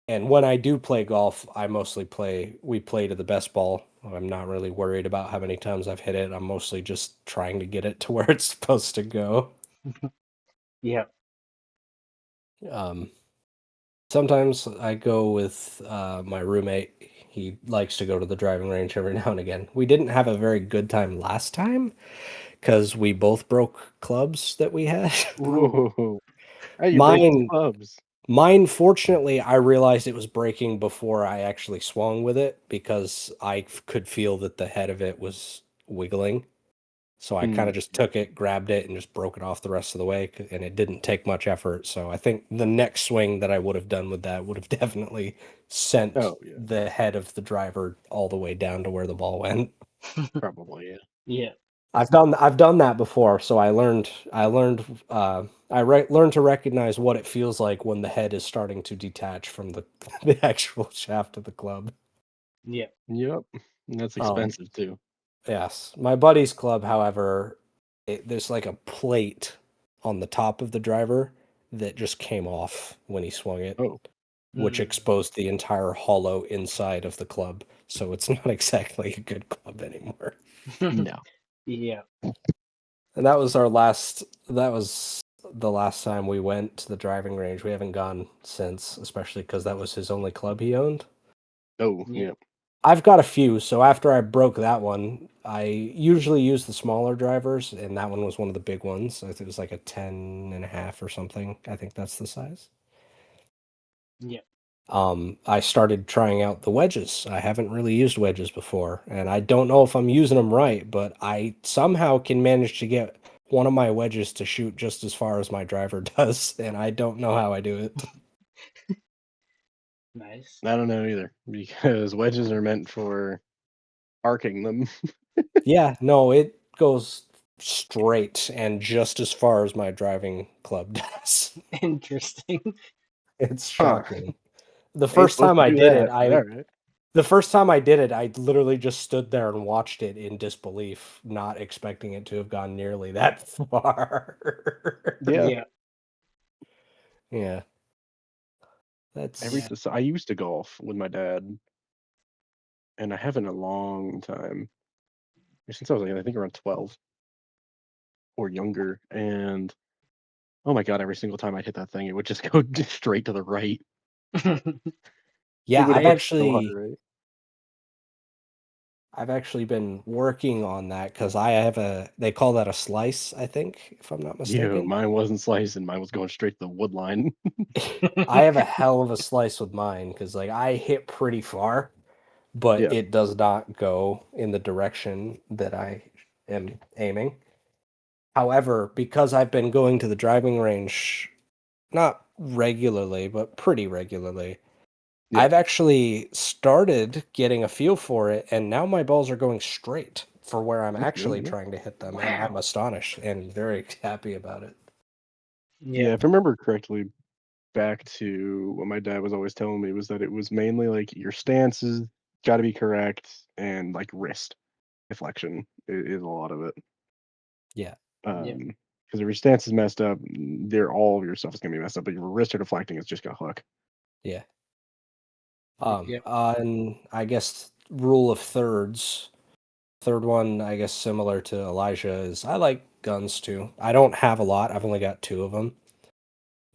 and when I do play golf, we play to the best ball. I'm not really worried about how many times I've hit it. I'm mostly just trying to get it to where it's supposed to go. Yep. Um, Sometimes I go with my roommate. He likes to go to the driving range every now and again. We didn't have a very good time last time because we both broke clubs that we had. Ooh. Whoa. How you break Mine, clubs? fortunately, I realized it was breaking before I actually swung with it because could feel that the head of it was wiggling. So I kind of just took it, grabbed it, and just broke it off the rest of the way, and it didn't take much effort. So I think the next swing that I would have done with that would have definitely sent Oh yeah, the head of the driver all the way down to where the ball went. probably yeah. Yeah. I've done that before, so learned to recognize what it feels like when the head is starting to detach from the the actual shaft of the club. Yep. Yep. And that's Um, expensive too. yes, my buddy's club, however, there's like a plate on the top of the driver that just came off when he swung it, Oh which Mm. exposed the entire hollow inside of the club. So it's not exactly a good club anymore. no. Yeah. And that was the last time we went to the driving range. We haven't gone since, especially because that was his only club he owned. Oh Yeah. yeah. I've got a few, so after I broke that one, I usually use the smaller drivers, and that one was one of the big ones. I think it was like a 10.5 or something. I think that's the size. Yep. I started trying out the wedges. I haven't really used wedges before, and I don't know if I'm using them right, but I somehow can manage to get one of my wedges to shoot just as far as my driver does, and I don't know how I do it. Nice. I don't know either because wedges are meant for arcing them. Yeah, no, it goes straight and just as far as my driving club does. Interesting. It's Huh. shocking. The Ain't first supposed time to I do did it, that, but I all right. the first time I did it, I literally just stood there and watched it in disbelief, not expecting it to have gone nearly that far. Yeah. Yeah. Yeah, Every Yeah. that's so I used to golf with my dad, and I haven't in a long time. Since I was like, I think around 12 or younger. And oh my god, every single time I hit that thing, it would just go just straight to the right. It yeah, would hurt so hard, right? I've actually been working on that because I have they call that a slice, I think, if I'm not Yo, mistaken. mine wasn't slicing, mine was going straight to the wood line. I have a hell of a slice with mine because like I hit pretty far, but Yeah. it does not go in the direction that I am aiming. However, because I've been going to the driving range not regularly, but pretty regularly, Yeah. I've actually started getting a feel for it, and now my balls are going straight for where I'm That's good, actually yeah. trying to hit them, and I'm Wow. astonished and very happy about it. Yeah, Yeah. if I remember correctly, back to what my dad was always telling me was that it was mainly like your stance is got to be correct and like wrist deflection is a lot of it. Yeah, Yep. Because if your stance is messed up, they're all of your stuff is gonna be messed up. But your wrist or deflecting is just gonna hook. yeah. Yep. Yep. And I guess rule of thirds. Third one, I guess similar to Elijah, is I like guns too. I don't have a lot. I've only got two of them,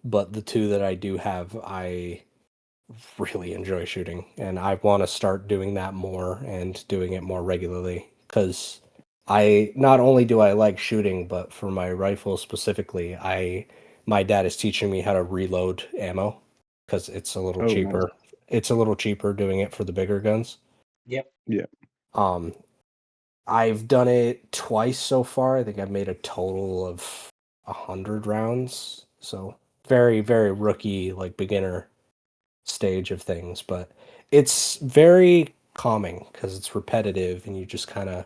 but the two that I do have, I really enjoy shooting, and I want to start doing that more and doing it more regularly because I not only do I like shooting, but for my rifle specifically, I my dad is teaching me how to reload ammo because it's a little Oh, nice. cheaper. It's a little cheaper doing it for the bigger guns. Yep. Yeah. Um, I've done it twice so far. I think I've made a total of 100 rounds. So very, very rookie, like beginner stage of things. But it's very calming because it's repetitive and you just kind of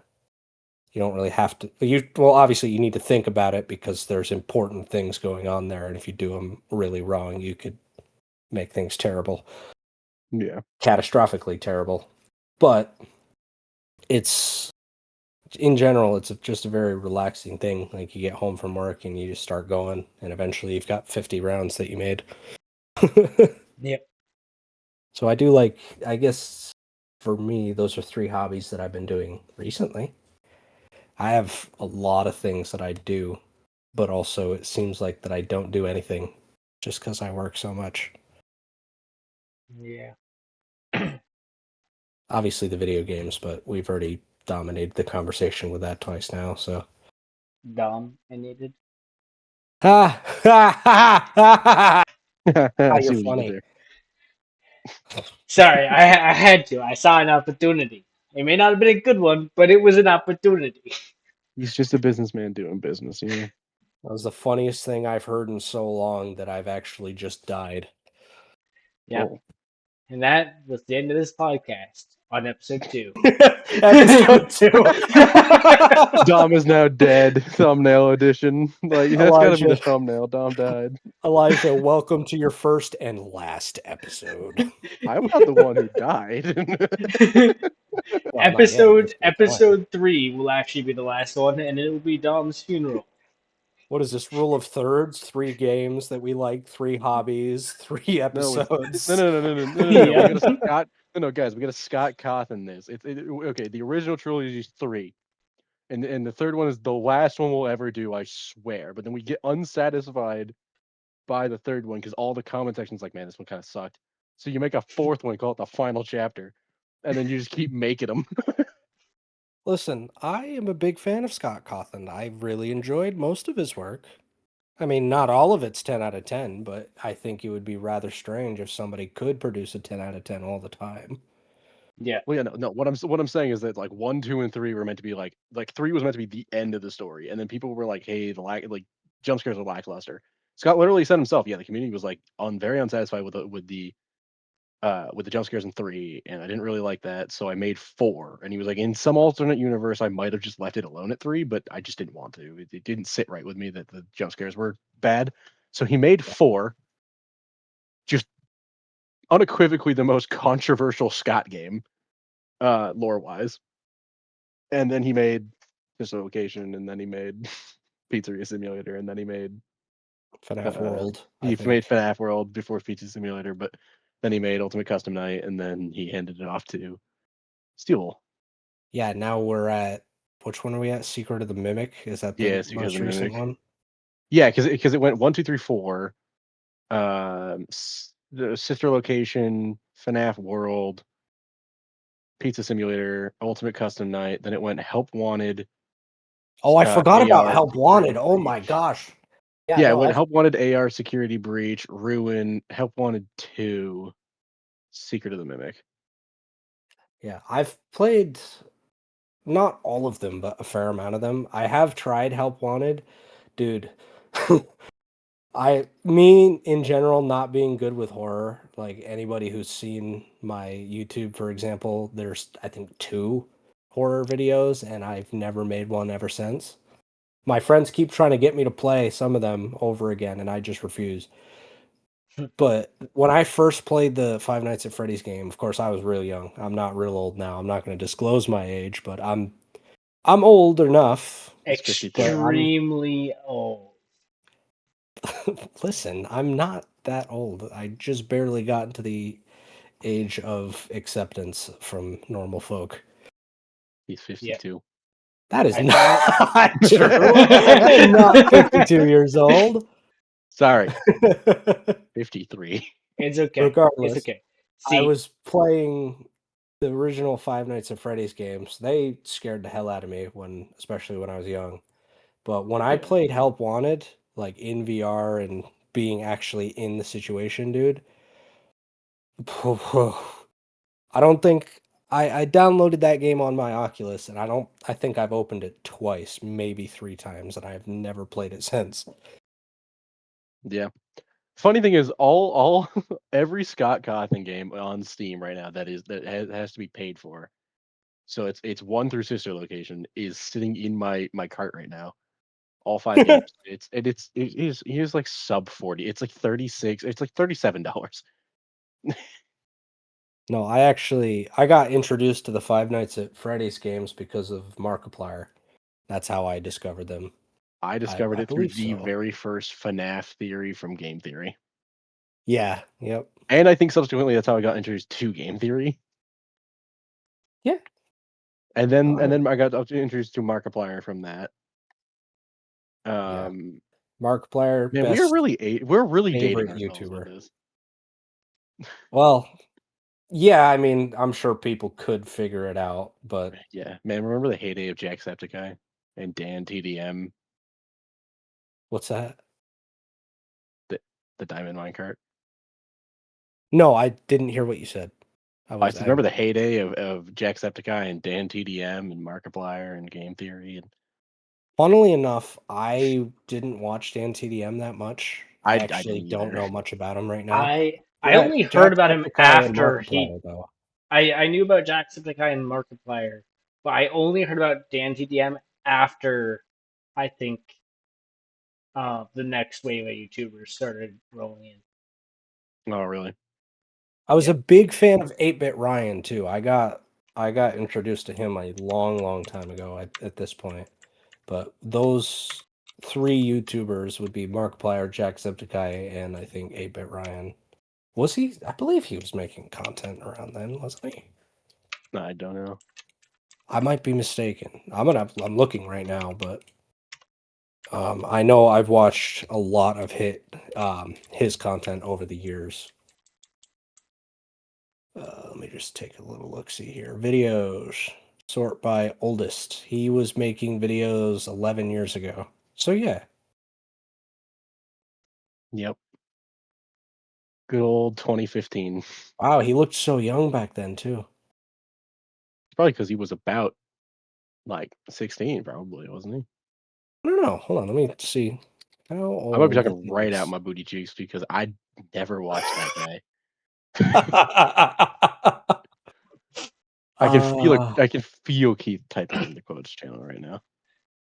you don't really have to well obviously you need to think about it because there's important things going on there, and if you do them really wrong you could make things terrible, Yeah. catastrophically terrible. But it's in general it's just a very relaxing thing. Like you get home from work and you just start going and eventually you've got 50 rounds that you made. Yep. So I do like, I guess for me those are three hobbies that I've been doing recently. I have a lot of things that I do, but also it seems like that I don't do anything just because I work so much. Yeah. Obviously the video games, but we've already dominated the conversation with that twice now, so. Dominated. Ha ha ha ha ha! I see You're what you did funny. there. Sorry, I had to. I saw an opportunity. It may not have been a good one, but it was an opportunity. He's just a businessman doing business, you know. That was the funniest thing I've heard in so long that I've actually just died. Yep. Oh, And that was the end of this podcast on episode 2. Episode 2. Dom is now dead. Thumbnail edition. Like that's got to be the Elijah, thumbnail. Dom died. Elijah, welcome to your first and last episode. I'm not the one who died. Well, not yet. episode There's still time. episode 3 will actually be the last one, and it will be Dom's funeral. What is this rule of thirds? 3 games that we like, 3 hobbies, 3 No, it's no, episodes. no, no, no, no, no, no, no. We Yeah. got to Scott. No, no, guys, we got to Scott Cawthon this. Okay. The original trilogy is 3, and the third one is the last one we'll ever do. I swear. But then we get unsatisfied by the third one because all the comment sections like, man, this one kind of sucked. So you make a fourth one, call it the final chapter, and then you just keep making them. Listen, I am a big fan of Scott Cawthon. I really enjoyed most of his work. I mean, not all of it's 10 out of 10, but I think it would be rather strange if somebody could produce a 10 out of 10 all the time. Yeah. Well, yeah, no, no. What I'm saying is that like 1, 2, and 3 were meant to be like 3 was meant to be the end of the story, and then people were like, hey, like jump scares are lackluster. Scott literally said himself, yeah, the community was like very unsatisfied with the jump scares in 3, and I didn't really like that, so I made 4. And he was like, in some alternate universe, I might have just left it alone at 3, but I just didn't want to. It didn't sit right with me that the jump scares were bad. So he made 4, just unequivocally the most controversial Scott game, lore wise. And then he made Just Location, and then he made Pizzeria Simulator, and then he made FNAF World, I he made think. FNAF World before Pizza Simulator, but then he made Ultimate Custom Night, and then he handed it off to Steel. Yeah, now we're at, which one are we at? Secret of the Mimic? Is that the Yeah, Secret of most the recent Mimic. one? Yeah, because it went 1, 2, 3, 4. The Sister Location, FNAF World, Pizza Simulator, Ultimate Custom Night. Then it went Help Wanted, Oh, I forgot about AR Help Security Wanted. Oh my Breach. gosh. Yeah, Yeah, it no, went I've Help Wanted, AR Security Breach, Ruin, Help Wanted 2, Secret of the Mimic. I've played not all of them, but a fair amount of them. I have tried Help Wanted. Dude, me in general not being good with horror, like anybody who's seen my YouTube, for example, there's I think 2 horror videos and I've never made one ever since. My friends keep trying to get me to play some of them over again and I just refuse. But when I first played the Five Nights at Freddy's game, of course I was real young. I'm not real old now. I'm not going to disclose my age, but I'm old enough, He's 52. but I'm Extremely old. listen, I'm not that old. I just barely got into the age of acceptance from normal folk. He's Yeah. 52. That is I thought. not true. I am not 52 years old. Sorry, 53. It's okay. It's Regardless, okay. I See, was playing the original Five Nights at Freddy's games. They scared the hell out of me especially when I was young. But when I Yeah. played Help Wanted, like in VR and being actually in the situation, dude, I don't think I downloaded that game on my Oculus, and I think I've opened it twice, maybe 3 times, and I've never played it since. Yeah. Funny thing is, all every Scott Cawthon game on Steam right now that has to be paid for. So it's 1 through 6 location is sitting in my cart right now. All 5 games. It is like sub 40. It's like 36. It's like $37. No, I got introduced to the Five Nights at Freddy's games because of Markiplier. That's how I discovered them. I discovered I it through believe the so. very first FNAF theory from Game Theory. Yeah, yep. And I think subsequently that's how I got introduced to Game Theory. Yeah. And then I got introduced to Markiplier from that. Yeah. Um Markiplier, Man, best we're really dating favorite ourselves with YouTuber. this. Well, yeah, I mean, I'm sure people could figure it out, but Yeah, man, remember the heyday of Jacksepticeye and Dan TDM, what's that? the the Diamond Minecart? No, I didn't hear what you said. I said, I remember the heyday of Jacksepticeye and Dan TDM and Markiplier and Game Theory? And Funnily enough, I didn't watch Dan TDM that much. I I actually didn't don't either. know much about him right now. I Yeah, only heard about him Jacksepticeye and after he. Markiplier, though. I knew about Jacksepticeye and Markiplier, but I only heard about Dan TDM after I think the next wave of YouTubers started rolling in. Oh, really? I was a Yep. big fan of 8-Bit Ryan too. I got introduced to him a long time ago at this point. But those 3 YouTubers would be Markiplier, Jacksepticeye, and I think 8-Bit Ryan. Was he? I believe he was making content around then, wasn't he? No, I don't know. I might be mistaken. I'm looking right now, but I know I've watched a lot of his content over the years. Let me just take a little look see here. Videos sort by oldest. He was making videos 11 years ago. So yeah. Yep. Good old 2015. Wow, he looked so young back then too. It's probably because he was about like 16, probably, wasn't he? I don't know. Hold on, let me see. How I might be old talking right out is my booty cheeks because I never watched that guy. uh I can feel Keith typing in the quotes channel right now.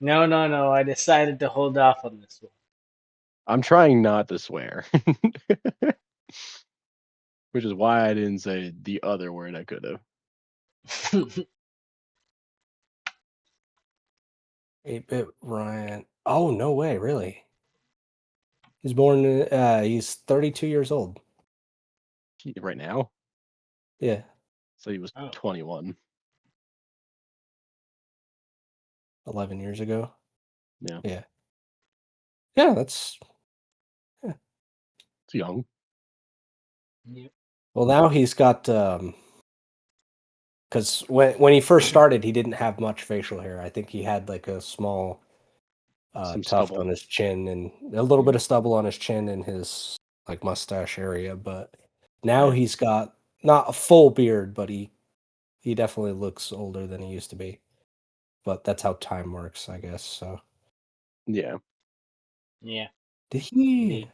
No, no, no. I decided to hold off on this I'm trying not to swear, which is why I didn't say the other word I could have. one. 8-Bit Ryan. Oh, no way, really? He's born he's 32 years old. Right now, Yeah, so he was Oh, 21. 11 years ago. Yeah, Yeah. Yeah, that's yeah. it's young. yep. Well, now he's got because when he first started, he didn't have much facial hair. I think he had like a small Some tuft stubble. on his chin and a little bit Yeah, of stubble on his chin and his like mustache area. But now right. he's got not a full beard, but he definitely looks older than he used to be. But that's how time works, I guess. So Yeah. Yeah, did he? indeed.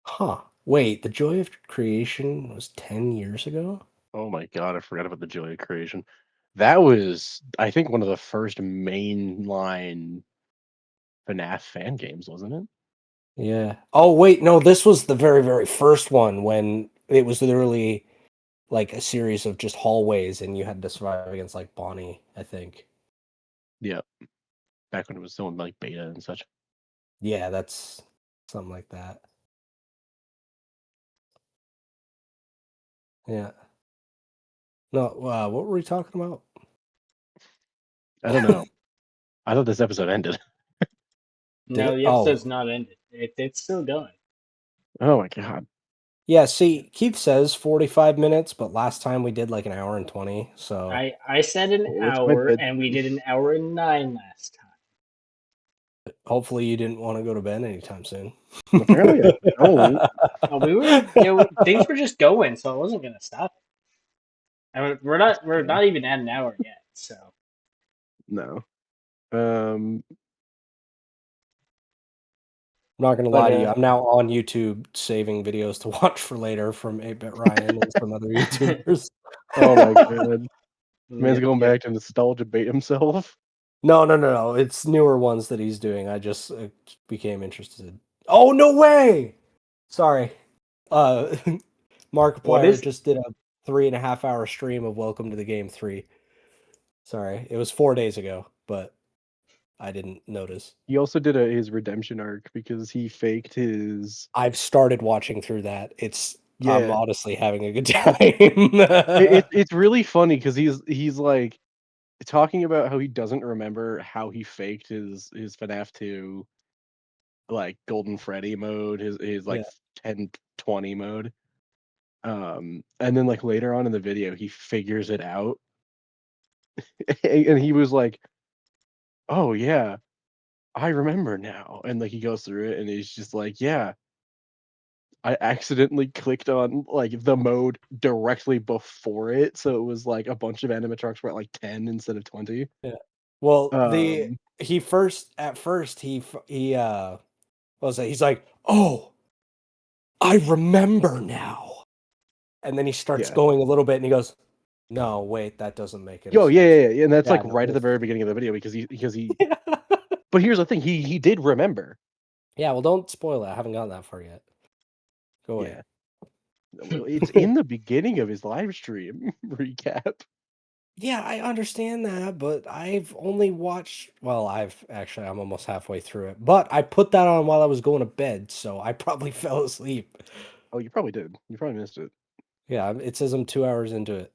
Huh. Wait, the Joy of Creation was 10 years ago? Oh my god, I forgot about the Joy of Creation. That was, I think, one of the first mainline FNAF fan games, wasn't it? Yeah. Oh, wait, no, this was the very first one when it was literally like a series of just hallways and you had to survive against like Bonnie, I think. Yeah, back when it was still in like beta and such. Yeah, that's something like that. Yeah. No, what were we talking about? I don't know. I thought this episode ended. Did No, it? the Oh, episode's not ended. It's still going. Oh my god. yeah. See, Keith says 45 minutes, but last time we did like an hour and 20. So I said an Oh, it's my hour, and we bedtime. did an hour and 9 last time. Hopefully, you didn't want to go to bed anytime soon. Apparently, I don't. We were, things were just going, so I wasn't gonna stop. I mean, we're Okay. not even at an hour yet, so. No. Um, I'm not gonna But lie to you. I'm now on YouTube saving videos to watch for later from 8-Bit Ryan and some other YouTubers. oh my god. Man's yep, going yep. back to nostalgia bait himself. No. It's newer ones that he's doing. I just became interested. Oh no way! Sorry. Uh, What Markiplier is? just did a 3.5 hour stream of Welcome to the Game 3. Sorry, it was 4 days ago, but I didn't notice. He also did his redemption arc because he faked his. I've started watching through that. I'm Yeah, honestly having a good time. it's really funny because he's like talking about how he doesn't remember how he faked his FNAF 2 like Golden Freddy mode, his like Yeah. 1020 mode. And then like later on in the video, he figures it out, and he was like, "Oh yeah, I remember now." And like he goes through it, and he's just like, "Yeah, I accidentally clicked on like the mode directly before it, so it was like a bunch of animatronics were at like 10 instead of 20." Yeah. Well, Um, at first what was that? He's like, "Oh, I remember now." And then he starts yeah. going a little bit and he goes, "No, wait, that doesn't make any Yo, yeah, sense." yeah, yeah, and that's like Yeah, no, right at the it's very beginning of the video because he. But here's the thing, he did remember. Yeah, well, don't spoil it. I haven't gotten that far yet. Go away. Yeah, well, it's in the beginning of his live stream recap. Yeah, I understand that, but I've only watched I'm almost halfway through it. But I put that on while I was going to bed, so I probably fell asleep. Oh, you probably did. You probably missed it. Yeah, it says I'm 2 hours into it.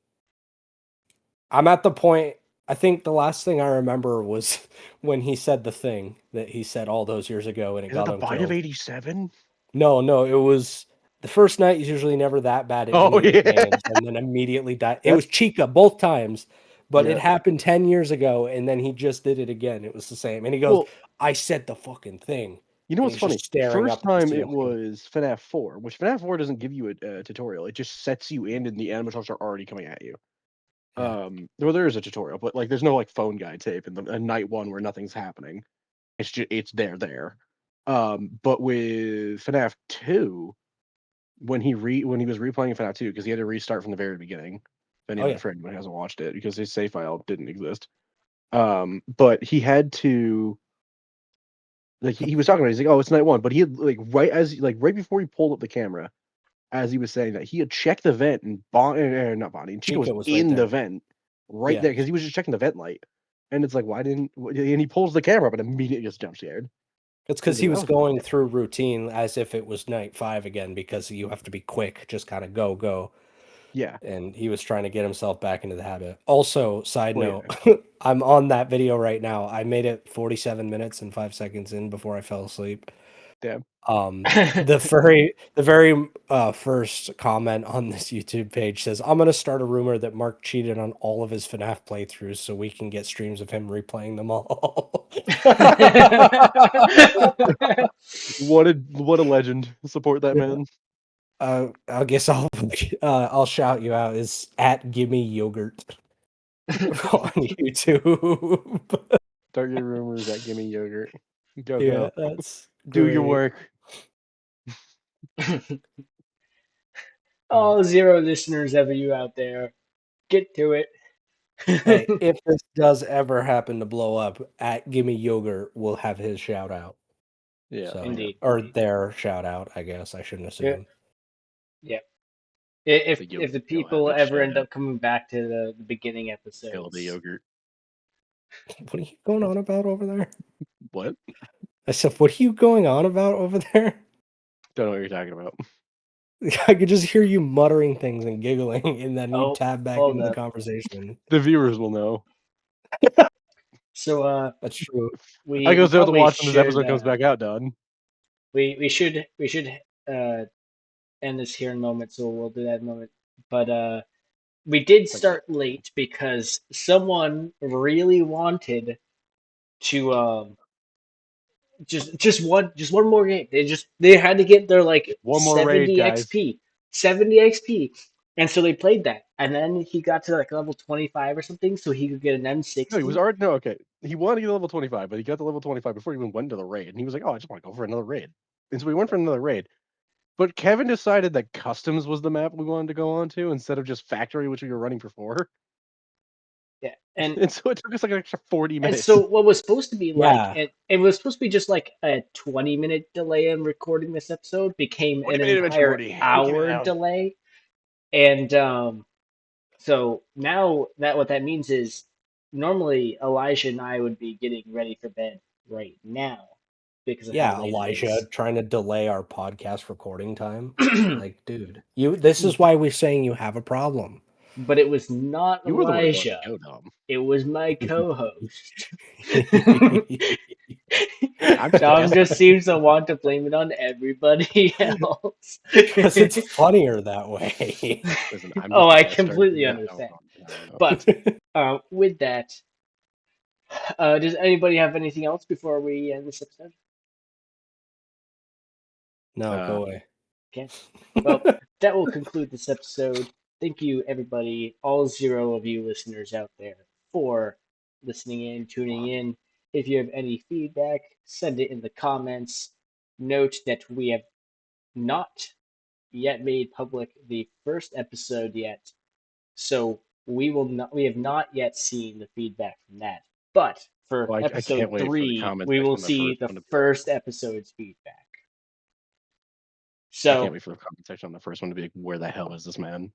I'm at the point. I think the last thing I remember was when he said the thing that he said all those years ago and it Is that got the him bite of killed. 87? No, it was the first night is usually never that bad at Oh any of the yeah. games, and then immediately died. It was That's Chica both times, but it yeah. happened 10 years ago, and then he just did it again. It was the same. And he goes, Well, I said the fucking thing. you know And what's he's funny? just staring First up at the time it ceiling. was FNAF 4, which FNAF 4 doesn't give you a tutorial. It just sets you in, and the animatronics are already coming at you. Yeah. Well, there is a tutorial, but like, there's no like phone guide tape in the night one where nothing's happening. It's just it's there. But with FNAF 2, when he was replaying FNAF 2, because he had to restart from the very beginning. Oh, yeah. For anyone who hasn't watched it, because his save file didn't exist. But he had to like he was talking about it, he's like, oh, it's night one, but he had right before he pulled up the camera, as he was saying that he had checked the vent and not Bonnie and Chica was Chica was right in the there. vent right Yeah. there because he was just checking the vent light, and it's like why didn't and he pulls the camera up and immediately gets jump scared. It's He's because like, he that was was not going it. through routine as if it was night 5 again because you have to be quick, just kind of go. Yeah, And he was trying to get himself back into the habit. Also, side well, note, yeah, I'm on that video right now. I made it 47 minutes and 5 seconds in before I fell asleep. damn. The very first comment on this YouTube page says, "I'm gonna start a rumor that Mark cheated on all of his FNAF playthroughs so we can get streams of him replaying them all." What a legend! Support that man. I guess I'll shout you out. Is at Gimme Yogurt on YouTube. Start your rumors at Gimme Yogurt. Go Yeah, go. that's Do your great. work. Uh, All zero listeners ever you out there, get to it. hey, if this does ever happen to blow up, at Gimme Yogurt will have his shout out. Yeah, So, yeah. Indeed, or indeed. their shout out, I guess. I shouldn't Yeah, assume. yeah. The If yogurt the will have people his ever shout end out. up coming back to the beginning Hail the episodes, yogurt. What are you going on about over there? What? I said, what are you going on about over there? Don't know what you're talking about. I could just hear you muttering things and giggling, and then you oh, tab back hold into the up. conversation. The viewers will know. So That's true. I we go to probably watch when this should episode comes back out, Don. we should uh end this here in a moment, so we'll do that in a moment. But we did Like what? start late because someone really wanted to just one more game. They had to get their like One more raid, 70 guys. XP, 70 XP, and so they played that. And then he got to like level 25 or something, so he could get an No, he was M60. already no okay. He wanted to get to level 25, but he got to level 25 before he even went to the raid. And he was like, "Oh, I just want to go for another raid." And so we went for another raid. But Kevin decided that customs was the map we wanted to go on to instead of just factory, which we were running for 4. Yeah, And so it took us like an extra 40 and minutes. so what was supposed to be like Yeah, it was supposed to be just like a 20-minute delay in recording this episode became 40 an minute adventure, entire Woody. We came hour down. delay. And so now that what that means is normally Elijah and I would be getting ready for bed right now because of how yeah, late it Elijah is. trying to delay our podcast recording time. Like, dude, this is why we're saying you have a problem. But it was not You were the one who wanted Elijah. to go, Dom. It was my co-host. I'm just a Dom guest. just seems to want to blame it on everybody else. Because it's funnier that way. Listen, I'm Oh, just a I guest star. completely Yeah, no, understand. no, no, no. But with that, does anybody have anything else before we end this episode? No, Uh, go away. Okay. Well, that will conclude this episode. Thank you, everybody, all 0 of you listeners out there, for listening in, tuning in. If you have any feedback, send it in the comments. Note that we have not yet made public the first episode yet, so we have not yet seen the feedback from that. But for well, I episode can't wait for the 3, comment we will section on the see first the one to be like, first episode's feedback. I can't So, wait for the comment section on the first one to be like, where the hell is this man?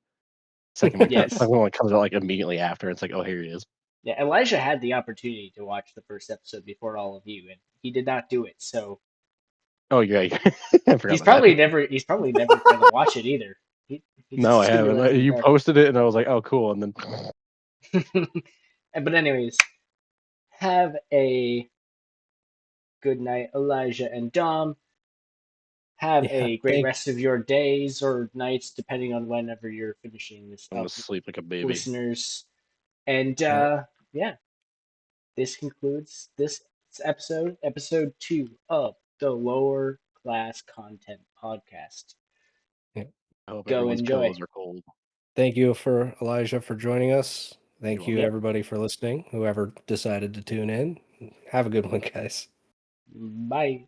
Second yes. one comes out like immediately after. It's like, oh, here he is. Yeah, Elijah had the opportunity to watch the first episode before all of you, and he did not do it. So Oh, yeah, I forgot about that. he's probably never gonna watch it either. He's No, just I gonna be haven't. like in the You background. posted it, and I was like, oh, cool. And then But anyways, have a good night, Elijah and Dom. Have Yeah, a great rest of your days or nights, depending on whenever you're finishing this I'm gonna up, sleep like a baby. listeners. And yeah, yeah, this concludes this episode, episode 2 of the Lower Class Content Podcast. yeah. I hope Go everyone's enjoy. pillows are cold. Thank you for Elijah for joining us. You're Thank you, welcome. Yep. everybody, for listening. Whoever decided to tune in. Have a good one, guys. Bye.